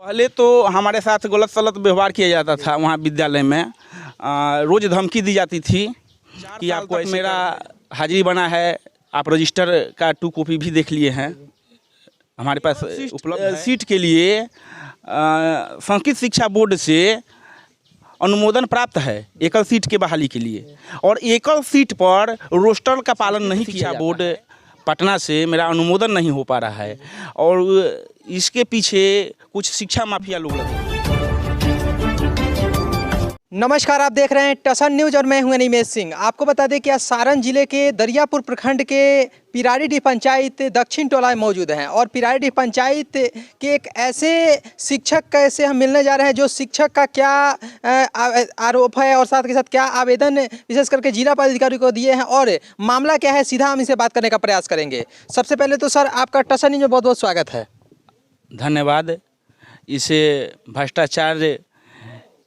पहले तो हमारे साथ गलत सलत व्यवहार किया जाता था वहाँ विद्यालय में। रोज़ धमकी दी जाती थी कि आपको मेरा हाजिरी बना है, आप रजिस्टर का 2 कॉपी भी देख लिए हैं, हमारे पास उपलब्ध है। सीट के लिए संस्कृत शिक्षा बोर्ड से अनुमोदन प्राप्त है एकल सीट के बहाली के लिए, और एकल सीट पर रोस्टर का पालन नहीं किया। बोर्ड पटना से मेरा अनुमोदन नहीं हो पा रहा है और इसके पीछे कुछ शिक्षा माफिया लोग लगे। नमस्कार, आप देख रहे हैं टसन न्यूज और मैं हूं अनिमेश सिंह। आपको बता दें कि आज सारण जिले के दरियापुर प्रखंड के पिरारीडीह पंचायत दक्षिण टोला में मौजूद हैं और पिरारीडीह पंचायत के एक ऐसे शिक्षक कैसे हम मिलने जा रहे हैं जो शिक्षक का क्या आरोप है और साथ के साथ क्या आवेदन विशेष करके जिला पदाधिकारी को दिए हैं और मामला क्या है, सीधा हम इसे बात करने का प्रयास करेंगे। सबसे पहले तो सर आपका टसन न्यूज में बहुत बहुत स्वागत है। धन्यवाद। इसे भ्रष्टाचार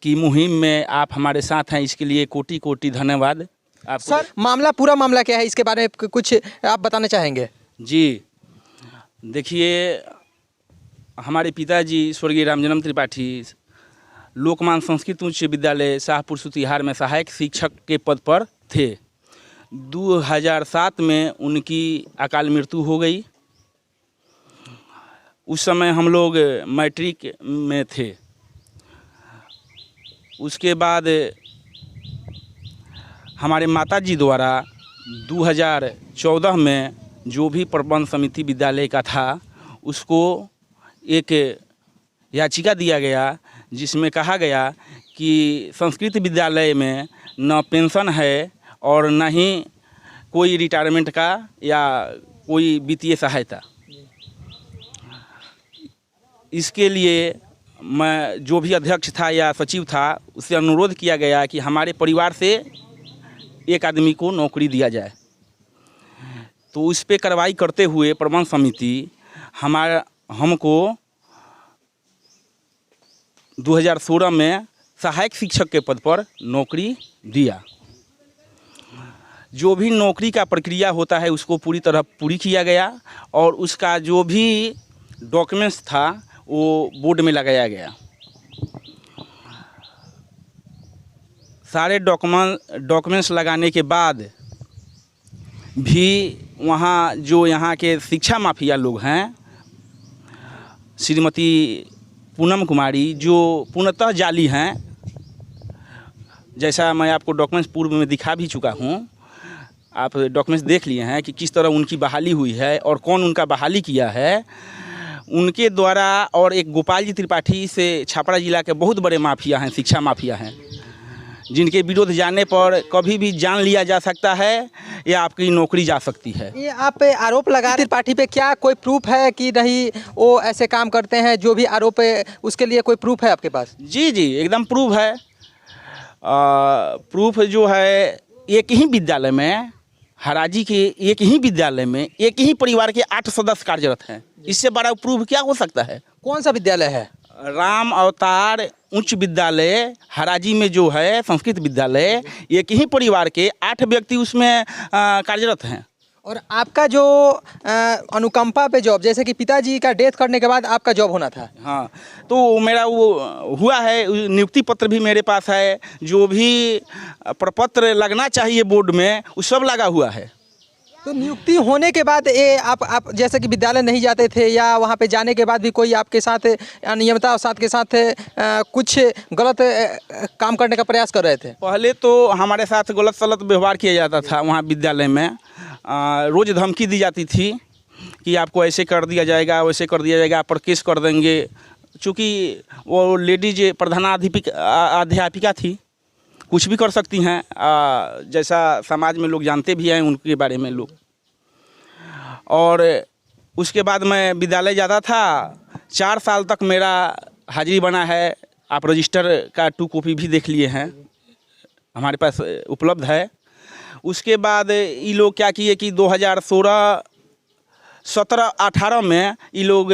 की मुहिम में आप हमारे साथ हैं, इसके लिए कोटि कोटि धन्यवाद आप। सर पूरा मामला क्या है, इसके बारे में कुछ आप बताना चाहेंगे? जी देखिए, हमारे पिताजी स्वर्गीय रामजन्म त्रिपाठी लोकमान संस्कृत उच्च विद्यालय शाहपुर सुतिहार में सहायक शिक्षक के पद पर थे। 2007 में उनकी अकाल मृत्यु हो गई। उस समय हम लोग मैट्रिक में थे। उसके बाद हमारे माताजी द्वारा 2014 में जो भी प्रबंध समिति विद्यालय का था उसको एक याचिका दिया गया जिसमें कहा गया कि संस्कृत विद्यालय में न पेंशन है और न ही कोई रिटायरमेंट का या कोई वित्तीय सहायता। इसके लिए मैं जो भी अध्यक्ष था या सचिव था उससे अनुरोध किया गया कि हमारे परिवार से एक आदमी को नौकरी दिया जाए। तो उस पर कार्रवाई करते हुए प्रबंध समिति हमको 2016 में सहायक शिक्षक के पद पर नौकरी दिया। जो भी नौकरी का प्रक्रिया होता है उसको पूरी किया गया और उसका जो भी डॉक्यूमेंट्स था वो बोर्ड में लगाया गया। सारे डॉक्यूमेंट्स लगाने के बाद भी वहाँ जो यहाँ के शिक्षा माफिया लोग हैं, श्रीमती पूनम कुमारी, जो पूर्णतः जाली हैं, जैसा मैं आपको डॉक्यूमेंट्स पूर्व में दिखा भी चुका हूँ, आप डॉक्यूमेंट्स देख लिए हैं कि किस तरह उनकी बहाली हुई है और कौन उनका बहाली किया है। उनके द्वारा और एक गोपाल जी त्रिपाठी से छपरा जिला के बहुत बड़े माफिया हैं, शिक्षा माफिया हैं, जिनके विरोध जाने पर कभी भी जान लिया जा सकता है या आपकी नौकरी जा सकती है। ये आप आरोप लगा रहे त्रिपाठी पे, क्या कोई प्रूफ है कि नहीं वो ऐसे काम करते हैं? जो भी आरोप है उसके लिए कोई प्रूफ है आपके पास? जी एकदम प्रूफ है। प्रूफ जो है, एक ही विद्यालय में, हराजी के एक ही विद्यालय में एक ही परिवार के 8 सदस्य कार्यरत हैं। इससे बड़ा प्रूफ क्या हो सकता है? कौन सा विद्यालय है? राम अवतार उच्च विद्यालय हराजी में जो है संस्कृत विद्यालय, एक ही परिवार के 8 व्यक्ति उसमें कार्यरत हैं। और आपका जो अनुकंपा पे जॉब, जैसे कि पिताजी का डेथ करने के बाद आपका जॉब होना था। हाँ, तो मेरा वो हुआ है, नियुक्ति पत्र भी मेरे पास है, जो भी प्रपत्र लगना चाहिए बोर्ड में वो सब लगा हुआ है। तो नियुक्ति होने के बाद ये आप जैसे कि विद्यालय नहीं जाते थे या वहाँ पे जाने के बाद भी कोई आपके साथ अनियमितता और साथ के साथ कुछ गलत काम करने का प्रयास कर रहे थे? पहले तो हमारे साथ गलत सलत व्यवहार किया जाता था वहाँ विद्यालय में। रोज़ धमकी दी जाती थी कि आपको ऐसे कर दिया जाएगा, वैसे कर दिया जाएगा, आप पर केस कर देंगे। चूँकि वो लेडीज अध्यापिका थी, कुछ भी कर सकती हैं, जैसा समाज में लोग जानते भी हैं उनके बारे में लोग। और उसके बाद मैं विद्यालय जाता था, 4 साल तक मेरा हाजिरी बना है। आप रजिस्टर का 2 कॉपी भी देख लिए हैं, हमारे पास उपलब्ध है। उसके बाद ये लोग क्या किए कि 2016, 17, 18 में ये लोग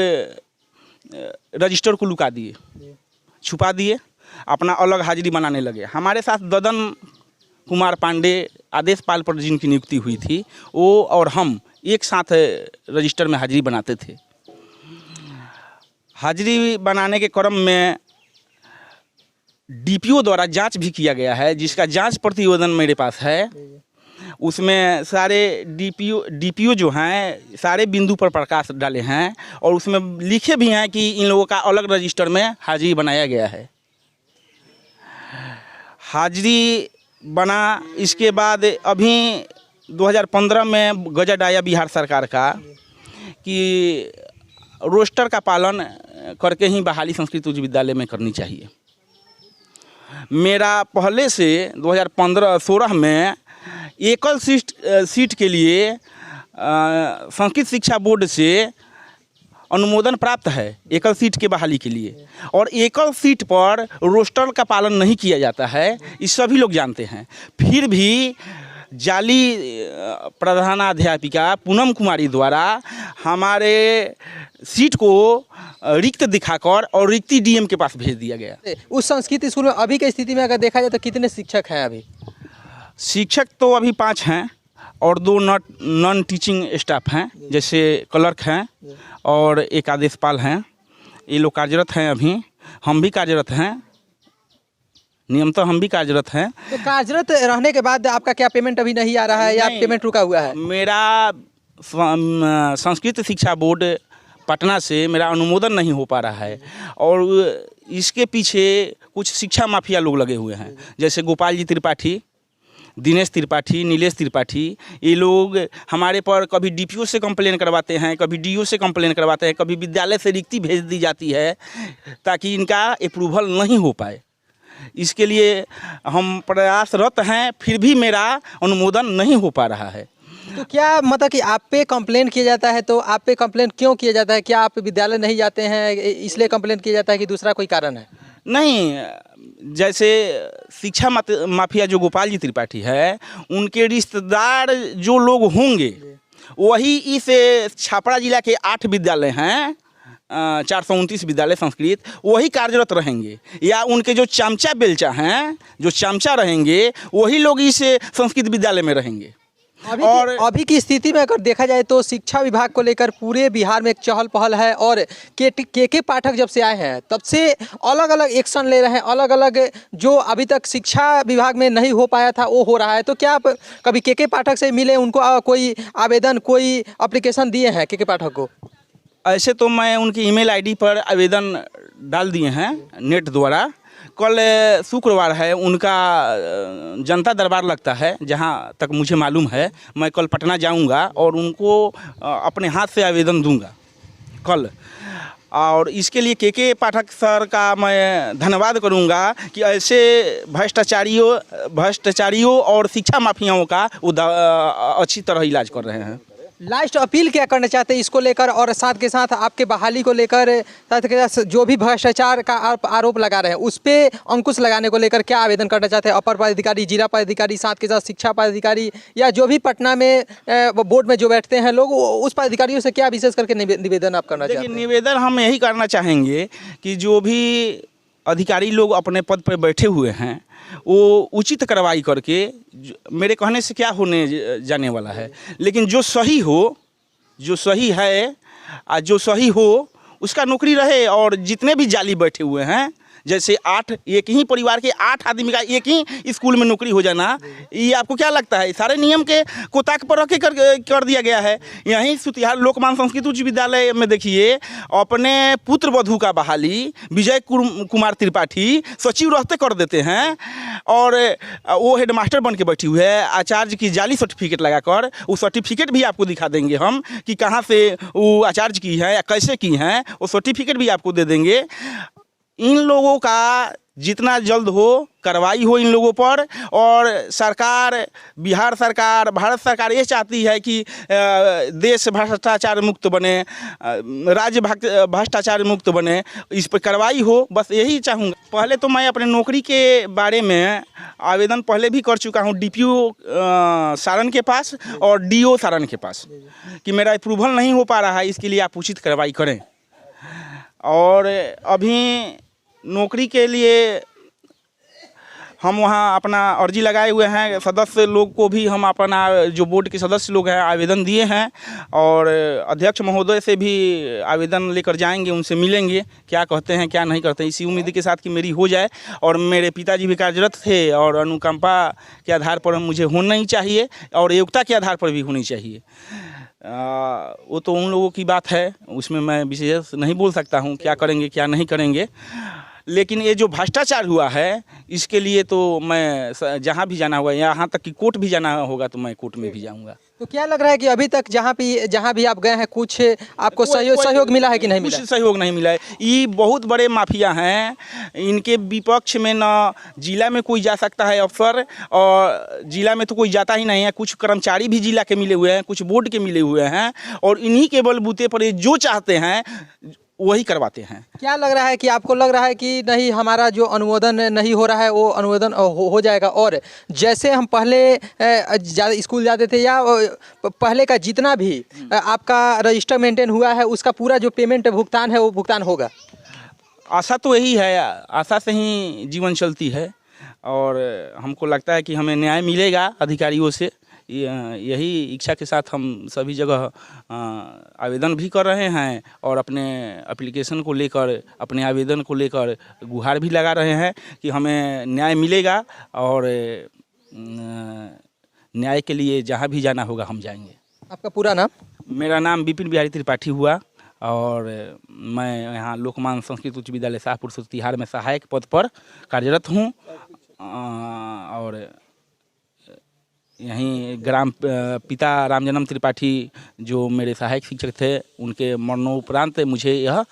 रजिस्टर को लुका दिए, छुपा दिए, अपना अलग हाजिरी बनाने लगे। हमारे साथ ददन कुमार पांडे आदेश पाल पर जिनकी नियुक्ति हुई थी, वो और हम एक साथ रजिस्टर में हाजिरी बनाते थे। हाजिरी बनाने के क्रम में डीपीओ द्वारा जांच भी किया गया है, जिसका जांच प्रतिवेदन मेरे पास है। उसमें सारे डीपीओ जो हैं सारे बिंदु पर प्रकाश डाले हैं और उसमें लिखे भी हैं कि इन लोगों का अलग रजिस्टर में हाजिरी बनाया गया है। हाजिरी बना, इसके बाद अभी 2015 में गजट आया बिहार सरकार का कि रोस्टर का पालन करके ही बहाली संस्कृत उच्च विद्यालय में करनी चाहिए। मेरा पहले से 2015-16 में एकल सीट के लिए संस्कृत शिक्षा बोर्ड से अनुमोदन प्राप्त है एकल सीट के बहाली के लिए, और एकल सीट पर रोस्टर का पालन नहीं किया जाता है, ये सभी लोग जानते हैं। फिर भी जाली प्रधानाध्यापिका पूनम कुमारी द्वारा हमारे सीट को रिक्त दिखाकर और रिक्ति डीएम के पास भेज दिया गया। उस संस्कृत स्कूल में अभी की स्थिति में अगर देखा जाए तो कितने शिक्षक हैं अभी? शिक्षक तो अभी 5 हैं और 2 नॉन टीचिंग स्टाफ हैं, जैसे क्लर्क हैं और एक आदेशपाल हैं। ये लोग कार्यरत हैं अभी। हम भी कार्यरत हैं, नियमतः हम भी कार्यरत हैं। तो कार्यरत रहने के बाद आपका क्या पेमेंट अभी नहीं आ रहा है या पेमेंट रुका हुआ है? मेरा संस्कृत शिक्षा बोर्ड पटना से मेरा अनुमोदन नहीं हो पा रहा है और इसके पीछे कुछ शिक्षा माफिया लोग लगे हुए हैं, जैसे गोपाल जी त्रिपाठी, दिनेश त्रिपाठी, नीलेश त्रिपाठी। ये लोग हमारे पर कभी डीपीओ से कंप्लेन करवाते हैं, कभी डीओ से कंप्लेन करवाते हैं, कभी विद्यालय से रिक्ति भेज दी जाती है ताकि इनका अप्रूवल नहीं हो पाए। इसके लिए हम प्रयासरत हैं, फिर भी मेरा अनुमोदन नहीं हो पा रहा है। तो क्या मतलब कि आप पे कंप्लेन किया जाता है, तो आप पे कंप्लेन क्यों किया जाता है? क्या आप विद्यालय नहीं जाते हैं इसलिए कंप्लेन किया जाता है कि दूसरा कोई कारण है? नहीं, जैसे शिक्षा माफिया जो गोपाल जी त्रिपाठी है, उनके रिश्तेदार जो लोग होंगे वही इस छापरा जिला के 8 विद्यालय हैं, 429 विद्यालय संस्कृत, वही कार्यरत रहेंगे, या उनके जो चमचा बेलचा हैं, जो चमचा रहेंगे, वही लोग इस संस्कृत विद्यालय में रहेंगे। अभी की स्थिति में अगर देखा जाए तो शिक्षा विभाग को लेकर पूरे बिहार में एक चहल पहल है और के पाठक जब से आए हैं तब से अलग अलग एक्शन ले रहे हैं, अलग अलग जो अभी तक शिक्षा विभाग में नहीं हो पाया था वो हो रहा है। तो क्या आप कभी के पाठक से मिले, उनको कोई आवेदन, कोई एप्लीकेशन दिए हैं के पाठक को? ऐसे तो मैं उनकी ईमेल आईडी पर आवेदन डाल दिए हैं नेट द्वारा। कल शुक्रवार है, उनका जनता दरबार लगता है, जहां तक मुझे मालूम है। मैं कल पटना जाऊंगा और उनको अपने हाथ से आवेदन दूंगा कल। और इसके लिए के पाठक सर का मैं धन्यवाद करूंगा कि ऐसे भ्रष्टाचारियों और शिक्षा माफियाओं का अच्छी तरह इलाज कर रहे हैं। लास्ट अपील क्या करना चाहते हैं इसको लेकर, और साथ के साथ आपके बहाली को लेकर, साथ के साथ जो भी भ्रष्टाचार का आरोप लगा रहे हैं उस पर अंकुश लगाने को लेकर क्या आवेदन करना चाहते हैं? अपर पदाधिकारी, जिला पदाधिकारी, साथ के साथ शिक्षा पदाधिकारी, या जो भी पटना में बोर्ड में जो बैठते हैं लोग, उस पदाधिकारियों से क्या विशेष करके निवेदन आप करना चाहते हैं? निवेदन हम यही करना चाहेंगे कि जो भी अधिकारी लोग अपने पद पर बैठे हुए हैं वो उचित कार्रवाई करके, मेरे कहने से क्या होने जाने वाला है, लेकिन जो सही हो, जो सही है, जो सही हो उसका नौकरी रहे। और जितने भी जाली बैठे हुए हैं, जैसे 8 एक ही परिवार के 8 आदमी का एक ही स्कूल में नौकरी हो जाना, ये आपको क्या लगता है? सारे नियम के को ताक पर रख के कर दिया गया है। यहीं सुतिहार लोकमान संस्कृत उच्च विद्यालय में देखिए, अपने पुत्र वधू का बहाली विजय कुमार त्रिपाठी सचिव रहते कर देते हैं और वो हेडमास्टर बन के बैठी हुई है, आचार्य की जाली सर्टिफिकेट लगाकर। वो सर्टिफिकेट भी आपको दिखा देंगे हम कि कहाँ से वो आचार्य की है या कैसे की हैं, वो सर्टिफिकेट भी आपको दे देंगे। इन लोगों का जितना जल्द हो कार्रवाई हो इन लोगों पर। और सरकार, बिहार सरकार, भारत सरकार ये चाहती है कि देश भ्रष्टाचार मुक्त बने, राज्य भ्रष्टाचार मुक्त बने, इस पर कार्रवाई हो, बस यही चाहूँगा। पहले तो मैं अपने नौकरी के बारे में आवेदन पहले भी कर चुका हूँ डीपीओ सारण के पास और डीओ सारण के पास कि मेरा अप्रूवल नहीं हो पा रहा है, इसके लिए आप उचित कार्रवाई करें। और अभी नौकरी के लिए हम वहाँ अपना अर्जी लगाए हुए हैं। सदस्य लोग को भी हम अपना जो बोर्ड के सदस्य लोग हैं आवेदन दिए हैं और अध्यक्ष महोदय से भी आवेदन लेकर जाएंगे, उनसे मिलेंगे, क्या कहते हैं क्या नहीं कहते हैं, इसी उम्मीद के साथ कि मेरी हो जाए। और मेरे पिताजी भी कार्यरत थे और अनुकंपा के आधार पर मुझे होना ही चाहिए और योग्यता के आधार पर भी होनी चाहिए। वो तो उन लोगों की बात है, उसमें मैं विशेष नहीं बोल सकता हूँ क्या करेंगे क्या नहीं करेंगे। लेकिन ये जो भ्रष्टाचार हुआ है इसके लिए तो मैं जहाँ भी जाना होगा, यहाँ तक कि कोर्ट भी जाना होगा तो मैं कोर्ट में भी जाऊँगा। तो क्या लग रहा है कि अभी तक जहाँ भी आप गए हैं कुछ आपको सहयोग मिला है कि नहीं मिला? कुछ सहयोग नहीं मिला है। ये बहुत बड़े माफिया हैं, इनके विपक्ष में न जिला में कोई जा सकता है अफसर, और जिला में तो कोई जाता ही नहीं है। कुछ कर्मचारी भी जिला के मिले हुए हैं, कुछ बोर्ड के मिले हुए हैं और इन्हीं के बलबूते पर ये जो चाहते हैं वही करवाते हैं। क्या लग रहा है कि आपको लग रहा है कि नहीं हमारा जो अनुमोदन नहीं हो रहा है वो अनुमोदन हो जाएगा? और जैसे हम पहले स्कूल जाते थे या पहले का जितना भी आपका रजिस्टर मेंटेन हुआ है उसका पूरा जो पेमेंट भुगतान है वो भुगतान होगा? आशा तो यही है, आशा से ही जीवन चलती है और हमको लगता है कि हमें न्याय मिलेगा अधिकारियों से। यही इच्छा के साथ हम सभी जगह आवेदन भी कर रहे हैं और अपने एप्लीकेशन को लेकर, अपने आवेदन को लेकर गुहार भी लगा रहे हैं कि हमें न्याय मिलेगा और न्याय के लिए जहां भी जाना होगा हम जाएंगे। आपका पूरा नाम? मेरा नाम विपिन बिहारी त्रिपाठी हुआ और मैं यहाँ लोकमान संस्कृत उच्च विद्यालय शाहपुर सुतिहार में सहायक पद पर कार्यरत हूँ और यहीं ग्राम पिता रामजन्म त्रिपाठी जो मेरे सहायक शिक्षक थे उनके मरणोपरांत मुझे यह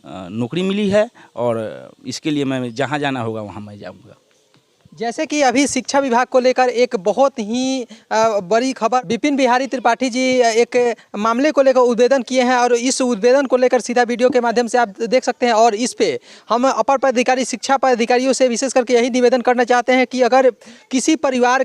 नौकरी मिली है और इसके लिए मैं जहाँ जाना होगा वहाँ मैं जाऊँगा। जैसे कि अभी शिक्षा विभाग को लेकर एक बहुत ही बड़ी खबर, विपिन बिहारी त्रिपाठी जी एक मामले को लेकर उद्भेदन किए हैं और इस उद्भेदन को लेकर सीधा वीडियो के माध्यम से आप देख सकते हैं। और इस पे हम अपर पदाधिकारी, शिक्षा पदाधिकारियों से विशेष करके यही निवेदन करना चाहते हैं कि अगर किसी परिवार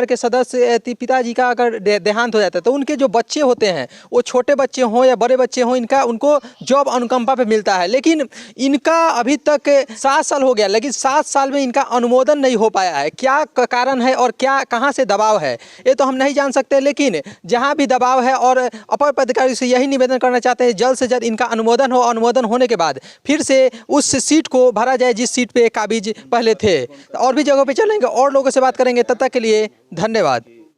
के सदस्य पिताजी का अगर देहांत हो जाता है तो उनके जो बच्चे होते हैं वो छोटे बच्चे हों या बड़े बच्चे हों, उनको जॉब अनुकंपा पे मिलता है। लेकिन इनका अभी तक 7 साल हो गया, लेकिन 7 साल में इनका अनुमोदन नहीं हो पाया है। क्या कारण है और क्या कहां से दबाव है ये तो हम नहीं जान सकते, लेकिन जहां भी दबाव है और अपर पदाधिकारी से यही निवेदन करना चाहते हैं जल्द से जल्द इनका अनुमोदन हो। अनुमोदन होने के बाद फिर से उस सीट को भरा जाए जिस सीट पे काबिज पहले थे। और भी जगहों पे चलेंगे और लोगों से बात करेंगे, तब तक के लिए धन्यवाद।